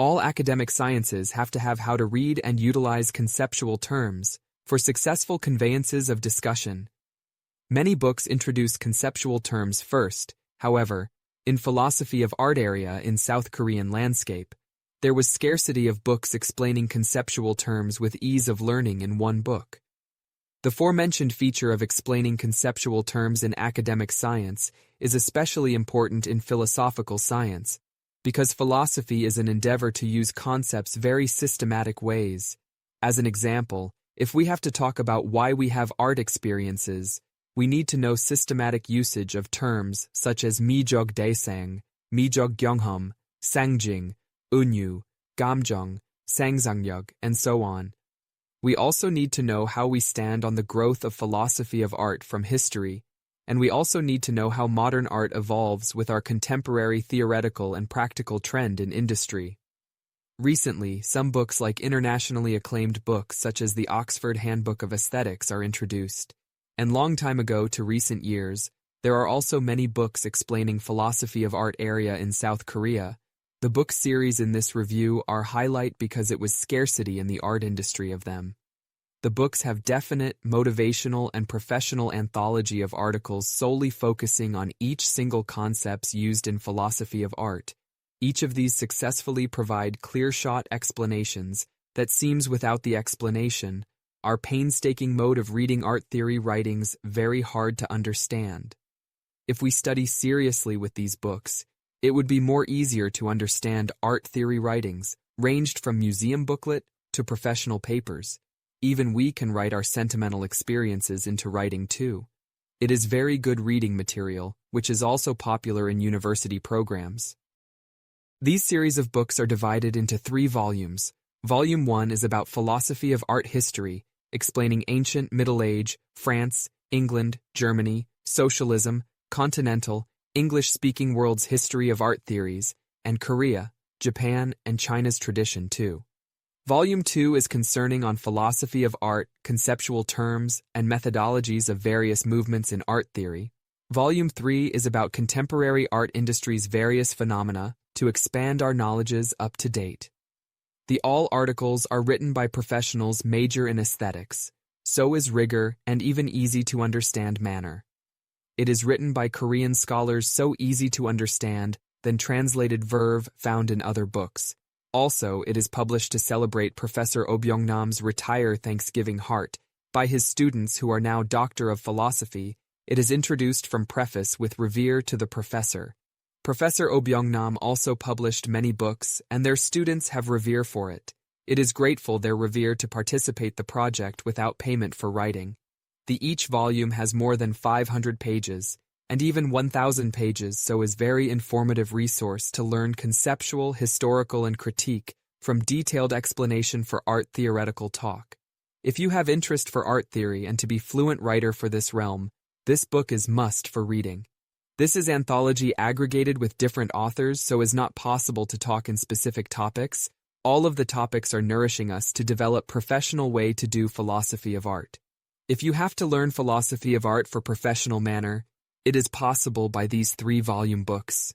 All academic sciences have to have how to read and utilize conceptual terms for successful conveyances of discussion. Many books introduce conceptual terms first. However, in philosophy of art area in South Korean landscape, there was scarcity of books explaining conceptual terms with ease of learning in one book. The aforementioned feature of explaining conceptual terms in academic science is especially important in philosophical science, because philosophy is an endeavor to use concepts very systematic ways. As an example, if we have to talk about why we have art experiences, we need to know systematic usage of terms such as 미적 대상, 미적 경험, 상징, 운유, 감정, 상상력, and so on. We also need to know how we stand on the growth of philosophy of art from history, and we also need to know how modern art evolves with our contemporary theoretical and practical trend in industry. Recently, some books like internationally acclaimed books such as the Oxford Handbook of Aesthetics are introduced, and long time ago to recent years, there are also many books explaining philosophy of art area in South Korea. The book series in this review are highlight because it was scarcity in the art industry of them. The books have definite, motivational, and professional anthology of articles solely focusing on each single concepts used in philosophy of art. Each of these successfully provide clear-shot explanations that seems without the explanation, our painstaking mode of reading art theory writings very hard to understand. If we study seriously with these books, it would be more easier to understand art theory writings, ranged from museum booklet to professional papers. Even we can write our sentimental experiences into writing too. It is very good reading material, which is also popular in university programs. These series of books are divided into 3 volumes. Volume 1 is about philosophy of art history, explaining ancient Middle Age, France, England, Germany, socialism, continental, English-speaking world's history of art theories, and Korea, Japan, and China's tradition too. Volume 2 is concerning on philosophy of art, conceptual terms, and methodologies of various movements in art theory. Volume 3 is about contemporary art industry's various phenomena to expand our knowledges up to date. The all articles are written by professionals major in aesthetics, so is rigor and even easy to understand manner. It is written by Korean scholars so easy to understand than translated verve found in other books. Also, it is published to celebrate Professor Oh Byung-nam's retire Thanksgiving heart by his students who are now Doctor of Philosophy. It is introduced from preface with revere to the professor. Professor Oh Byung-nam also published many books, and their students have revere for it. It is grateful their revere to participate the project without payment for writing. Each volume has more than 500 pages, and even 1,000 pages, so is very informative resource to learn conceptual, historical, and critique from detailed explanation for art theoretical talk. If you have interest for art theory and to be fluent writer for this realm, this book is must for reading. This is anthology aggregated with different authors so is not possible to talk in specific topics. All of the topics are nourishing us to develop professional way to do philosophy of art. If you have to learn philosophy of art for professional manner, it is possible by these 3-volume books.